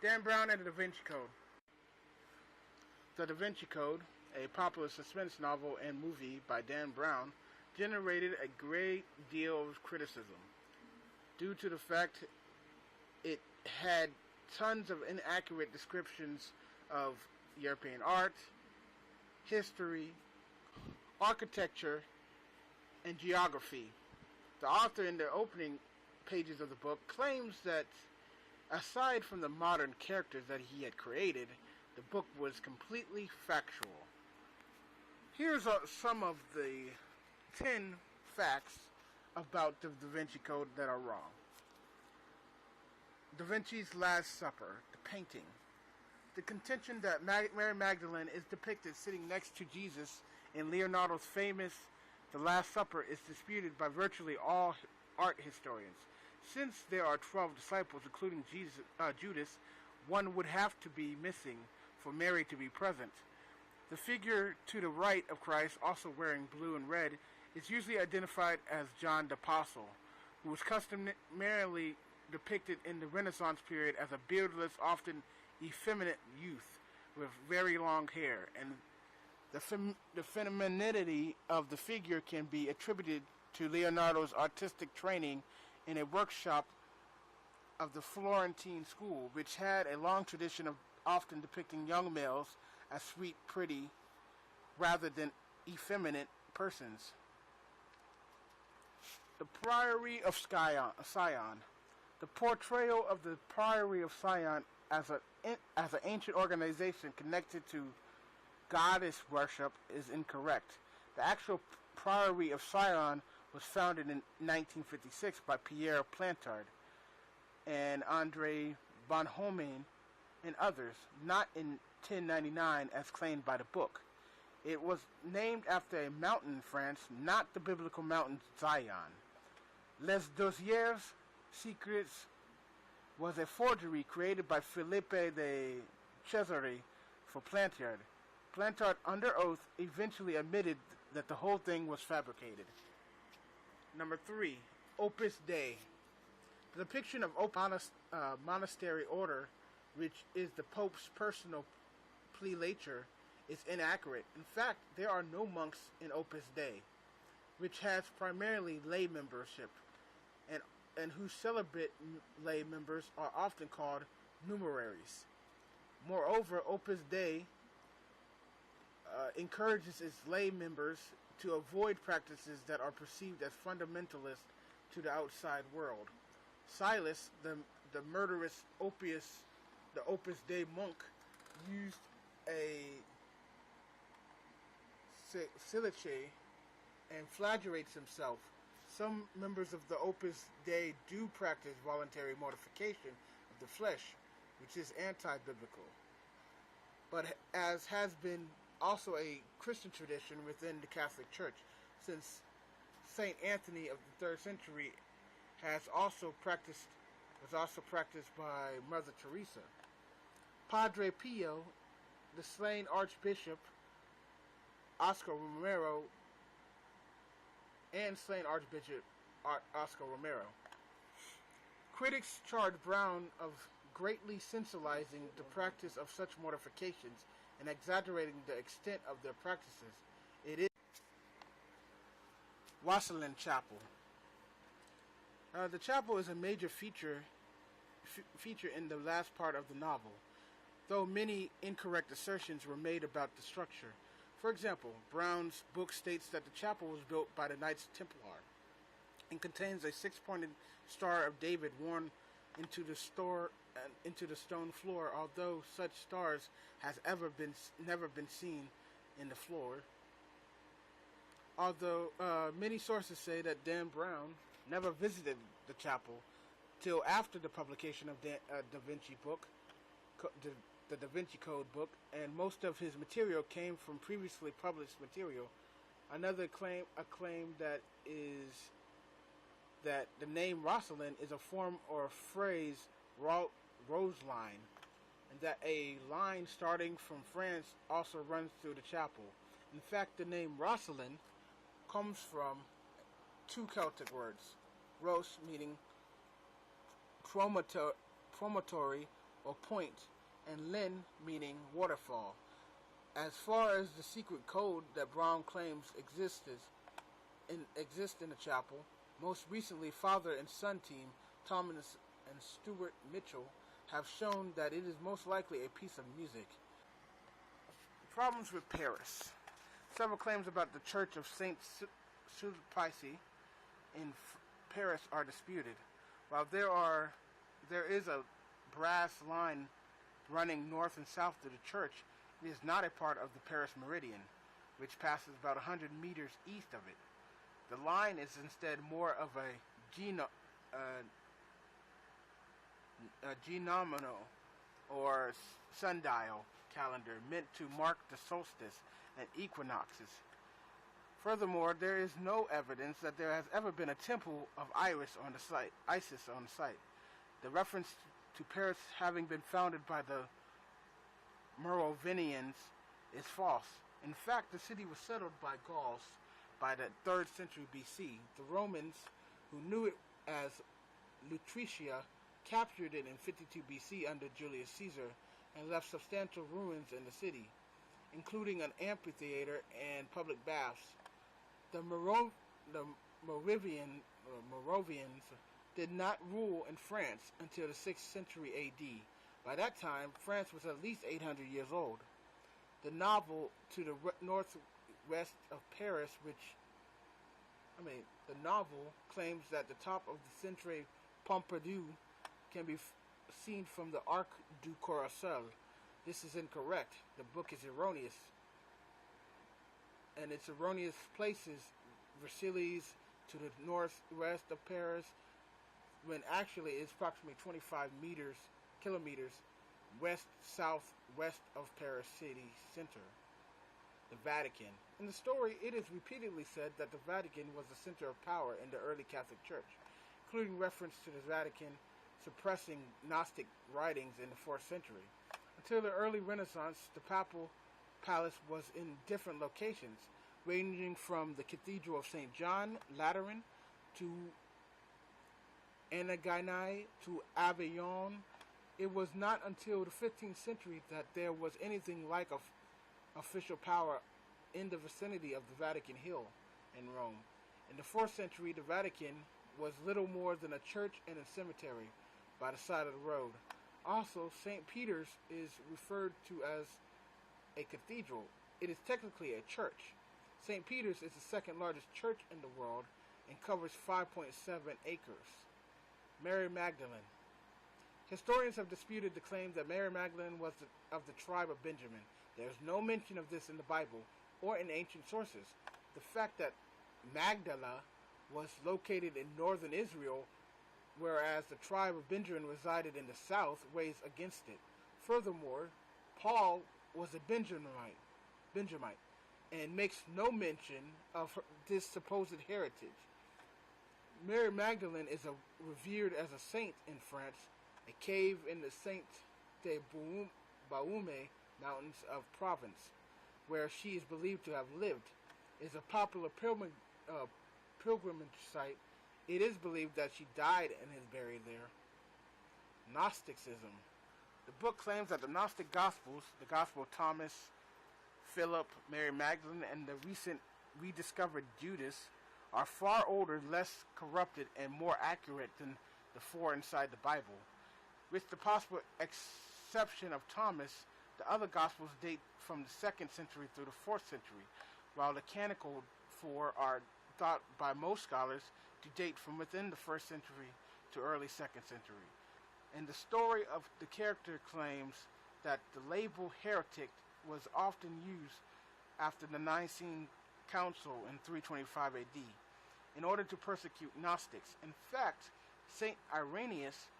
Dan Brown and the Da Vinci Code. The Da Vinci Code, a popular suspense novel and movie by Dan Brown, generated a great deal of criticism due to the fact it had tons of inaccurate descriptions of European art, history, architecture, and geography. The author, in the opening pages of the book, claims that aside from the modern characters that he had created, the book was completely factual. Here's some of the 10 facts about the Da Vinci Code that are wrong. Da Vinci's Last Supper, the painting. The contention that Mary Magdalene is depicted sitting next to Jesus in Leonardo's famous The Last Supper is disputed by virtually all art historians. Since there are 12 disciples, including Judas, one would have to be missing for Mary to be present. The figure to the right of Christ, also wearing blue and red, is usually identified as John the Apostle, who was customarily depicted in the Renaissance period as a beardless, often effeminate youth with very long hair, and the femininity of the figure can be attributed to Leonardo's artistic training in a workshop of the Florentine school, which had a long tradition of often depicting young males as sweet, pretty, rather than effeminate persons. The Priory of Sion. The portrayal of the Priory of Sion as an ancient organization connected to goddess worship is incorrect. The actual Priory of Sion was founded in 1956 by Pierre Plantard and André Bonhomme and others, not in 1099 as claimed by the book. It was named after a mountain in France, not the biblical mountain Zion. Les Dossiers Secrets was a forgery created by Philippe de Cesare for Plantard. Plantard, under oath, eventually admitted that the whole thing was fabricated. Number 3. Opus Dei. The depiction of Opus monastery order, which is the Pope's personal prelature, is inaccurate. In fact, there are no monks in Opus Dei, which has primarily lay membership, and whose celibate lay members are often called numeraries. Moreover, Opus Dei encourages its lay members to avoid practices that are perceived as fundamentalist to the outside world. Silas, the murderous Opus Dei monk, used a silice and flagellates himself. Some members of the Opus Dei do practice voluntary mortification of the flesh, which is anti-biblical, but as has been also a Christian tradition within the Catholic Church, since Saint Anthony of the 3rd century was also practiced by Mother Teresa. Padre Pio, the slain Archbishop Oscar Romero, and slain Archbishop Oscar Romero. Critics charged Brown of greatly sensationalizing the practice of such mortifications and exaggerating the extent of their practices. It is Rosslyn Chapel. The chapel is a major feature in the last part of the novel, though many incorrect assertions were made about the structure. For example, Brown's book states that the chapel was built by the Knights Templar and contains a 6-pointed Star of David worn into the stone floor, although such stars has never been seen in the floor. Although many sources say that Dan Brown never visited the chapel till after the publication of the Da Vinci book, the Da Vinci Code book, and most of his material came from previously published material. Another claim that is that the name Rosslyn is a form or a phrase rose line, and that a line starting from France also runs through the chapel. In fact, the name Rosslyn comes from 2 Celtic words, ros meaning promontory or point, and lin meaning waterfall. As far as the secret code that Brown claims exists in the chapel, most recently father and son team Thomas and Stuart Mitchell have shown that it is most likely a piece of music. Problems with Paris. Several claims about the Church of Saint Sulpice in Paris are disputed. While there is a brass line running north and south to the church, it is not a part of the Paris Meridian, which passes about 100 meters east of it. The line is instead more of a genominal or sundial calendar meant to mark the solstice and equinoxes. Furthermore, there is no evidence that there has ever been a temple of Isis on the site. The reference to Paris having been founded by the Merovingians is false. In fact, the city was settled by Gauls by the 3rd century BC. The Romans, who knew it as Lutricia, captured it in 52 BC under Julius Caesar and left substantial ruins in the city, including an amphitheater and public baths. The Merovingians did not rule in France until the 6th century AD. By that time, France was at least 800 years old. The novel to the northwest of Paris, the novel claims that the top of the Centre Pompidou can be seen from the Arc du Carrousel. This is incorrect. The book is erroneous. And its erroneous places Versailles to the northwest of Paris, when actually it's approximately 25 kilometers west-southwest of Paris city center. The Vatican. In the story, it is repeatedly said that the Vatican was the center of power in the early Catholic Church, including reference to the Vatican suppressing Gnostic writings in the 4th century. Until the early Renaissance, the papal palace was in different locations, ranging from the Cathedral of St. John, Lateran, to Anagni, to Avignon. It was not until the 15th century that there was anything like official power in the vicinity of the Vatican Hill in Rome. In the 4th century, the Vatican was little more than a church and a cemetery by the side of the road. Also, St. Peter's is referred to as a cathedral. It is technically a church. St. Peter's is the second largest church in the world and covers 5.7 acres. Mary Magdalene. Historians have disputed the claim that Mary Magdalene was of the tribe of Benjamin. There is no mention of this in the Bible or in ancient sources. The fact that Magdala was located in northern Israel, whereas the tribe of Benjamin resided in the south, weighs against it. Furthermore, Paul was a Benjamite, and makes no mention of this supposed heritage. Mary Magdalene is revered as a saint in France. A cave in the Saint de Baume mountains of Provence, where she is believed to have lived, is a popular pilgrimage site. It is believed that she died and is buried there. Gnosticism. The book claims that the Gnostic Gospels, the Gospel of Thomas, Philip, Mary Magdalene, and the recent rediscovered Judas, are far older, less corrupted, and more accurate than the four inside the Bible. With the possible exception of Thomas, the other Gospels date from the 2nd century through the 4th century, while the canonical four are thought by most scholars to date from within the 1st century to early 2nd century. And the story of the character claims that the label heretic was often used after the Nicene Council in 325 AD in order to persecute Gnostics. In fact, St. Irenaeus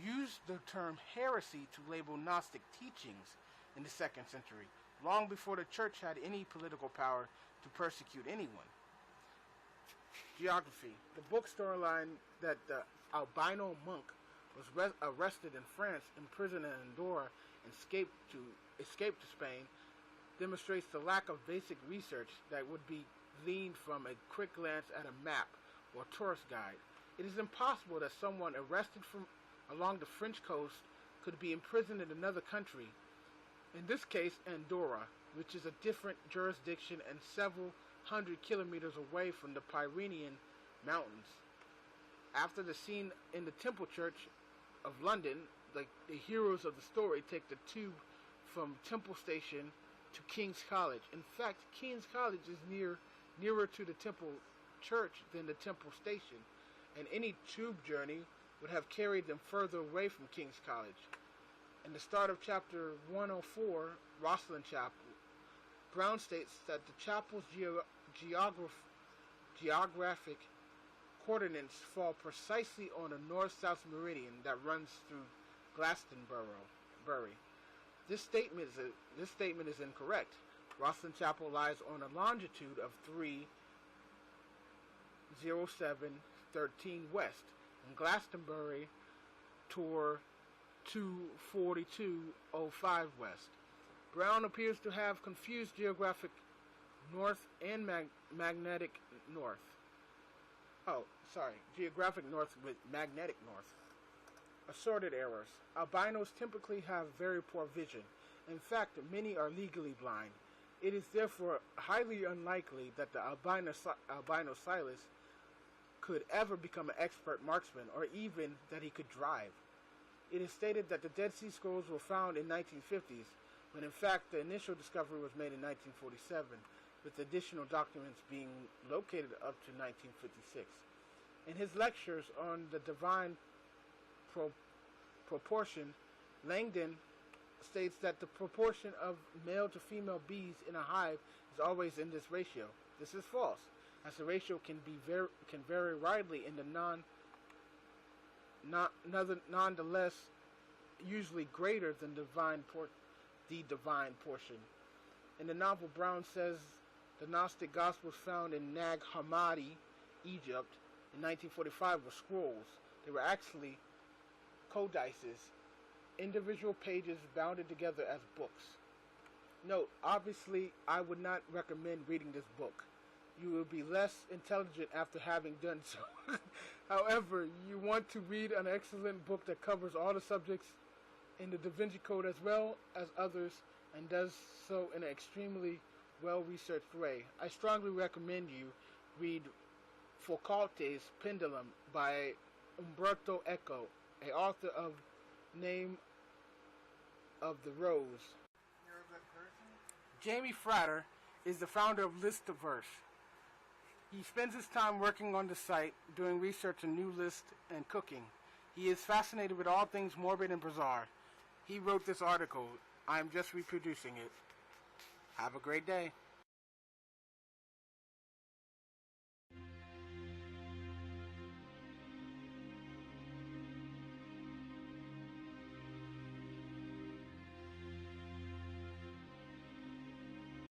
used the term heresy to label Gnostic teachings in the 2nd century, long before the church had any political power to persecute anyone. Geography. The book storyline that the albino monk was arrested in France, imprisoned in Andorra, and escaped to Spain demonstrates the lack of basic research that would be gleaned from a quick glance at a map or tourist guide. It is impossible that someone arrested along the French coast could be imprisoned in another country, in this case Andorra, which is a different jurisdiction and several hundred kilometers away from the Pyrenean Mountains. After the scene in the Temple Church of London, the heroes of the story take the tube from Temple Station to King's College. In fact, King's College is nearer to the Temple Church than the Temple Station, and any tube journey would have carried them further away from King's College. In the start of chapter 104, Rosslyn Chapel, Brown states that the chapel's geographic coordinates fall precisely on a north-south meridian that runs through Glastonbury. This statement is incorrect. Rosslyn Chapel lies on a longitude of 30713 west, and Glastonbury toward 24205 west. Brown appears to have confused geographic north and magnetic north. Geographic north with magnetic north. Assorted errors. Albinos typically have very poor vision. In fact, many are legally blind. It is therefore highly unlikely that the albino Silas could ever become an expert marksman, or even that he could drive. It is stated that the Dead Sea Scrolls were found in 1950s, when in fact the initial discovery was made in 1947, with additional documents being located up to 1956. In his lectures on the divine proportion, Langdon states that the proportion of male to female bees in a hive is always in this ratio. This is false, as the ratio can vary widely in the nonetheless usually greater than the divine portion. In the novel, Brown says the Gnostic Gospels found in Nag Hammadi, Egypt, in 1945 were scrolls. They were actually codices, individual pages bounded together as books. Note, obviously, I would not recommend reading this book. You will be less intelligent after having done so. However, you want to read an excellent book that covers all the subjects in the Da Vinci Code as well as others, and does so in an extremely well-researched way. I strongly recommend you read Foucault's Pendulum by Umberto Eco, an author of Name of the Rose. Jamie Frater is the founder of Listiverse. He spends his time working on the site, doing research on new lists and cooking. He is fascinated with all things morbid and bizarre. He wrote this article. I am just reproducing it. Have a great day.